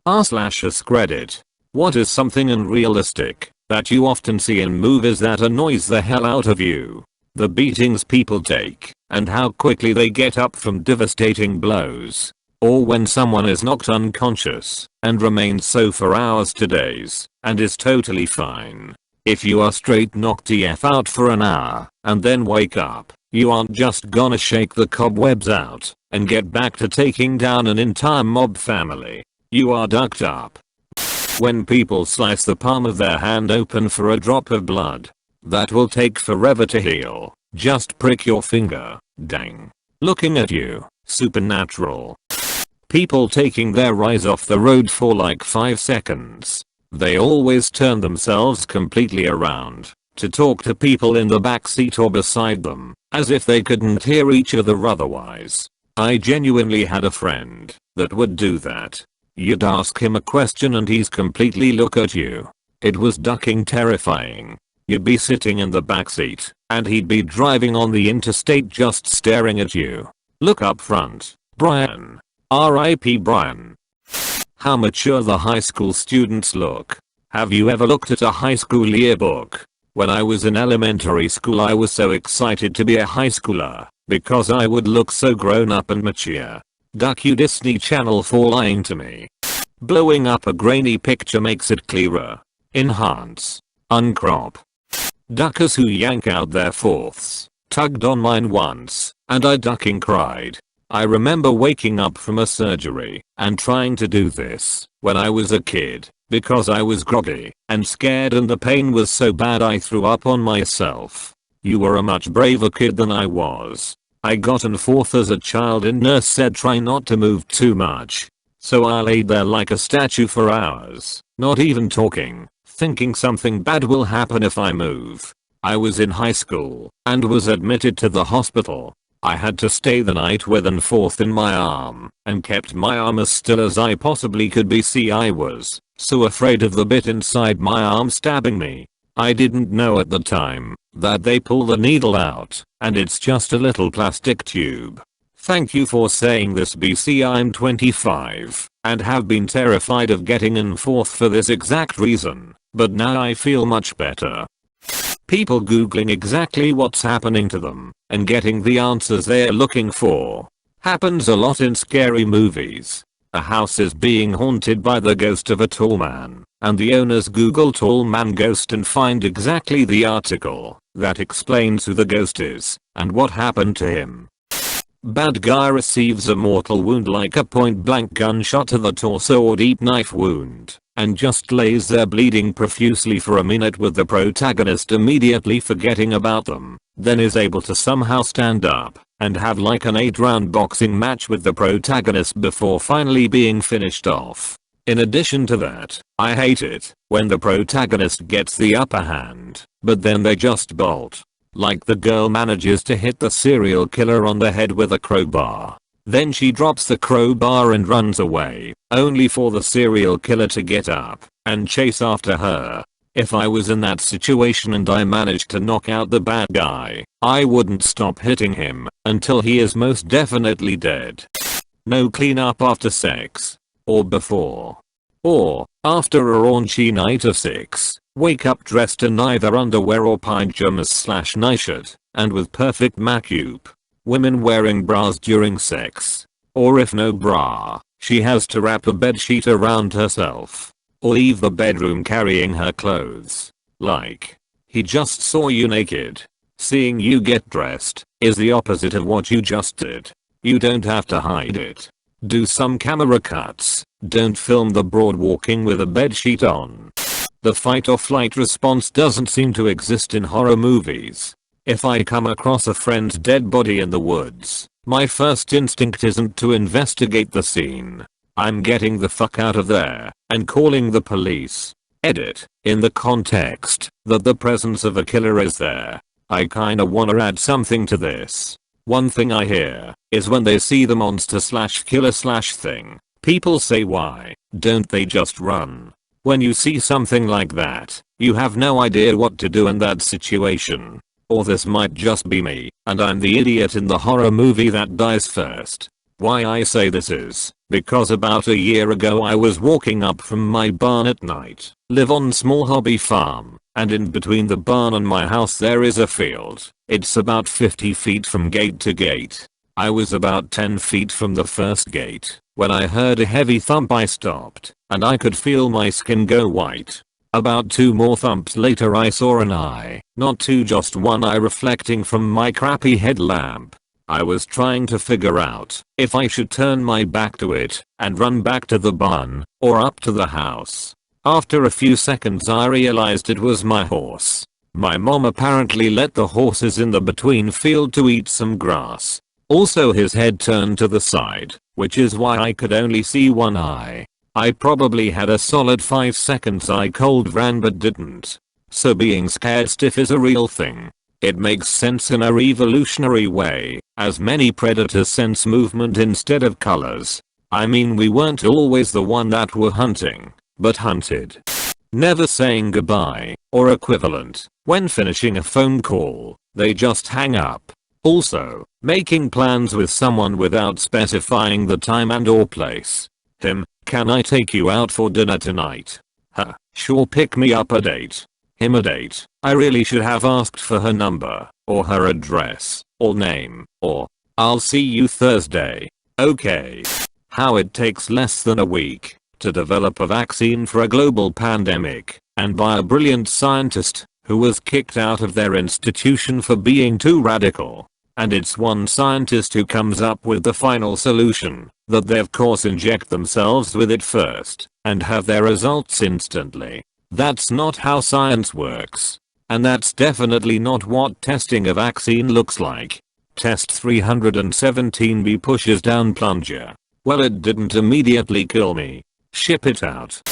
r/askreddit. What is something unrealistic that you often see in movies that annoys the hell out of you? The beatings people take, and how quickly they get up from devastating blows. Or when someone is knocked unconscious, and remains so for hours to days, and is totally fine. If you are straight knocked the F out for an hour, and then wake up, you aren't just gonna shake the cobwebs out, and get back to taking down an entire mob family. You are ducked up. When people slice the palm of their hand open for a drop of blood, that will take forever to heal. Just prick your finger. Dang. Looking at you. Supernatural. People taking their eyes off the road for like 5 seconds. They always turn themselves completely around to talk to people in the backseat or beside them, as if they couldn't hear each other otherwise. I genuinely had a friend that would do that. You'd ask him a question and he's completely look at you. It was ducking terrifying. You'd be sitting in the backseat, and he'd be driving on the interstate just staring at you. Look up front, Brian. R.I.P. Brian. How mature the high school students look. Have you ever looked at a high school yearbook? When I was in elementary school I was so excited to be a high schooler, because I would look so grown up and mature. Duck you Disney Channel for lying to me. Blowing up a grainy picture makes it clearer. Enhance. Uncrop. Duckers who yank out their fourths. Tugged on mine once, and I ducking cried. I remember waking up from a surgery and trying to do this when I was a kid because I was groggy and scared and the pain was so bad I threw up on myself. You were a much braver kid than I was. I got an fourth as a child and nurse said try not to move too much. So I laid there like a statue for hours, not even talking, thinking something bad will happen if I move. I was in high school and was admitted to the hospital. I had to stay the night with an fourth in my arm and kept my arm as still as I possibly could be. See, I was so afraid of the bit inside my arm stabbing me. I didn't know at the time that they pull the needle out and it's just a little plastic tube. Thank you for saying this, BC. I'm 25 and have been terrified of getting an fourth for this exact reason, but now I feel much better. People googling exactly what's happening to them and getting the answers they're looking for. Happens a lot in scary movies. A house is being haunted by the ghost of a tall man, and the owners Google tall man ghost and find exactly the article that explains who the ghost is and what happened to him. Bad guy receives a mortal wound like a point blank gunshot to the torso or deep knife wound, and just lays there bleeding profusely for a minute with the protagonist immediately forgetting about them, then is able to somehow stand up and have like an 8-round boxing match with the protagonist before finally being finished off. In addition to that, I hate it when the protagonist gets the upper hand, but then they just bolt. Like the girl manages to hit the serial killer on the head with a crowbar. Then she drops the crowbar and runs away, only for the serial killer to get up and chase after her. If I was in that situation and I managed to knock out the bad guy, I wouldn't stop hitting him until he is most definitely dead. No cleanup after sex. Or before. Or after a raunchy night of sex. Wake up dressed in either underwear or pajamas/night shirt and with perfect makeup. Women wearing bras during sex. Or if no bra, she has to wrap a bedsheet around herself. Or leave the bedroom carrying her clothes. Like, he just saw you naked. Seeing you get dressed is the opposite of what you just did. You don't have to hide it. Do some camera cuts. Don't film the broad walking with a bedsheet on. The fight or flight response doesn't seem to exist in horror movies. If I come across a friend's dead body in the woods, my first instinct isn't to investigate the scene. I'm getting the fuck out of there and calling the police. Edit. In the context that the presence of a killer is there, I kinda wanna add something to this. One thing I hear is when they see the monster/killer/thing, people say why don't they just run? When you see something like that, you have no idea what to do in that situation. Or this might just be me, and I'm the idiot in the horror movie that dies first. Why I say this is because about a year ago I was walking up from my barn at night, live on small hobby farm, and in between the barn and my house there is a field. It's about 50 feet from gate to gate. I was about 10 feet from the first gate when I heard a heavy thump. I stopped and I could feel my skin go white. About 2 more thumps later I saw an eye, not 2, just 1 eye reflecting from my crappy headlamp. I was trying to figure out if I should turn my back to it and run back to the barn or up to the house. After a few seconds I realized it was my horse. My mom apparently let the horses in the between field to eat some grass. Also his head turned to the side, which is why I could only see 1 eye. I probably had a solid 5 seconds eye cold ran but didn't. So being scared stiff is a real thing. It makes sense in a evolutionary way, as many predators sense movement instead of colors. I mean, we weren't always the one that were hunting, but hunted. Never saying goodbye, or equivalent, when finishing a phone call, they just hang up. Also, making plans with someone without specifying the time and or place. Him, can I take you out for dinner tonight? Her, sure, pick me up a date. Him, a date. I really should have asked for her number, or her address, or name, or I'll see you Thursday. Okay. How it takes less than a week to develop a vaccine for a global pandemic, and by a brilliant scientist who was kicked out of their institution for being too radical. And it's one scientist who comes up with the final solution, that they of course inject themselves with it first, and have their results instantly. That's not how science works. And that's definitely not what testing a vaccine looks like. Test 317B pushes down plunger. Well, it didn't immediately kill me. Ship it out.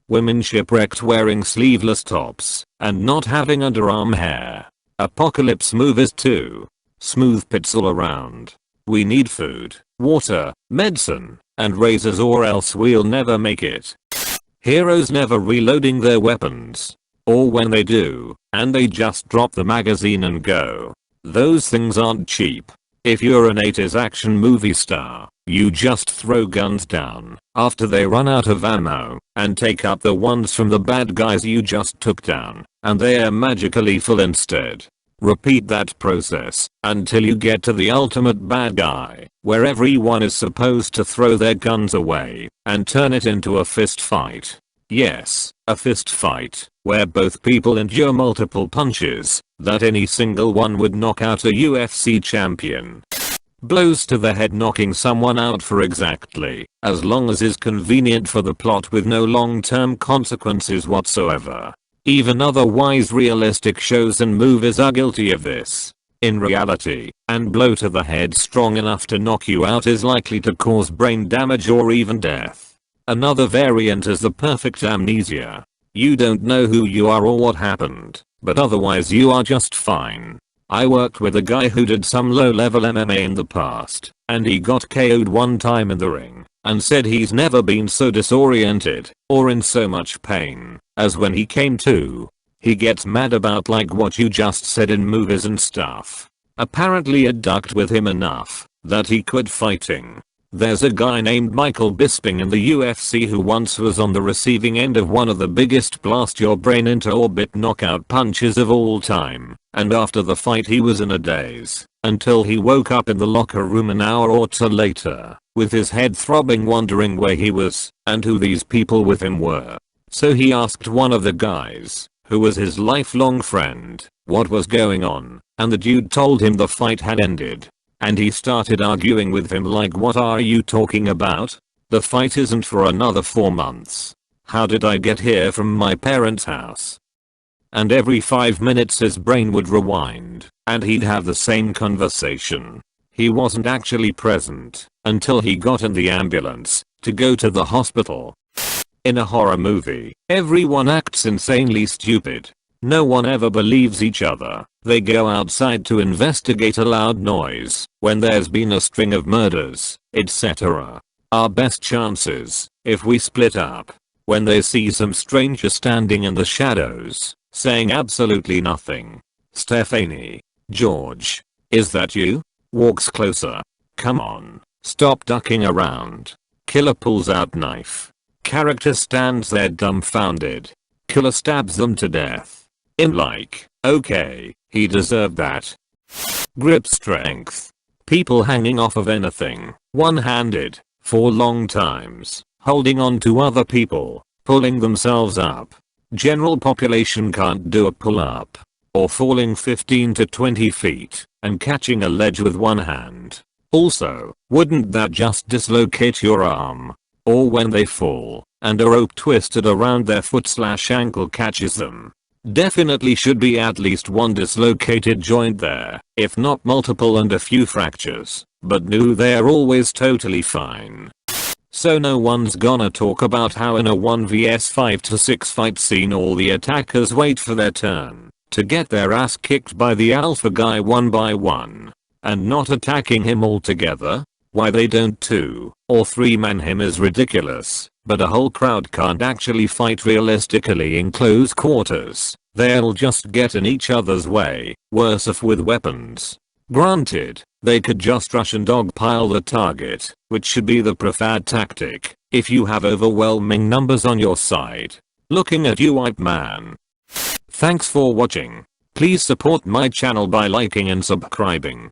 Women shipwrecked wearing sleeveless tops and not having underarm hair. Apocalypse movies too. Smooth pits all around. We need food, water, medicine, and razors or else we'll never make it. Heroes never reloading their weapons. Or when they do, and they just drop the magazine and go. Those things aren't cheap. If you're an 80s action movie star, you just throw guns down after they run out of ammo and take up the ones from the bad guys you just took down, and they are magically full instead. Repeat that process until you get to the ultimate bad guy, where everyone is supposed to throw their guns away and turn it into a fist fight. Yes, a fist fight, where both people endure multiple punches that any single one would knock out a UFC champion. Blows to the head, knocking someone out for exactly as long as is convenient for the plot with no long-term consequences whatsoever. Even otherwise realistic shows and movies are guilty of this. In reality, an blow to the head strong enough to knock you out is likely to cause brain damage or even death. Another variant is the perfect amnesia. You don't know who you are or what happened, but otherwise you are just fine. I worked with a guy who did some low-level MMA in the past, and he got KO'd one time in the ring, and said he's never been so disoriented, or in so much pain, as when he came to. He gets mad about like what you just said in movies and stuff. Apparently it ducked with him enough that he quit fighting. There's a guy named Michael Bisping in the UFC who once was on the receiving end of one of the biggest blast your brain into orbit knockout punches of all time, and after the fight he was in a daze, until he woke up in the locker room an hour or two later, with his head throbbing, wondering where he was, and who these people with him were. So he asked one of the guys, who was his lifelong friend, what was going on, and the dude told him the fight had ended. And he started arguing with him like, what are you talking about? The fight isn't for another 4 months. How did I get here from my parents' house? And every 5 minutes his brain would rewind, and he'd have the same conversation. He wasn't actually present until he got in the ambulance to go to the hospital. In a horror movie, everyone acts insanely stupid. No one ever believes each other. They go outside to investigate a loud noise when there's been a string of murders, etc. Our best chances, if we split up, when they see some stranger standing in the shadows, saying absolutely nothing. Stephanie. George. Is that you? Walks closer. Come on. Stop ducking around. Killer pulls out knife. Character stands there dumbfounded. Killer stabs them to death. In like, okay, he deserved that. Grip strength. People hanging off of anything, one-handed, for long times, holding on to other people, pulling themselves up. General population can't do a pull-up. Or falling 15 to 20 feet and catching a ledge with one hand. Also, wouldn't that just dislocate your arm? Or when they fall and a rope twisted around their foot/ankle catches them. Definitely should be at least one dislocated joint there, if not multiple and a few fractures, but no, they're always totally fine. So no one's gonna talk about how in a 1vs 5 to 6 fight scene all the attackers wait for their turn to get their ass kicked by the alpha guy one by one and not attacking him altogether. Why they don't 2 or 3-man him is ridiculous, but a whole crowd can't actually fight realistically in close quarters. They'll just get in each other's way, worse off with weapons. Granted, they could just rush and dogpile the target, which should be the preferred tactic if you have overwhelming numbers on your side. Looking at you, hype man. Thanks for watching. Please support my channel by liking and subscribing.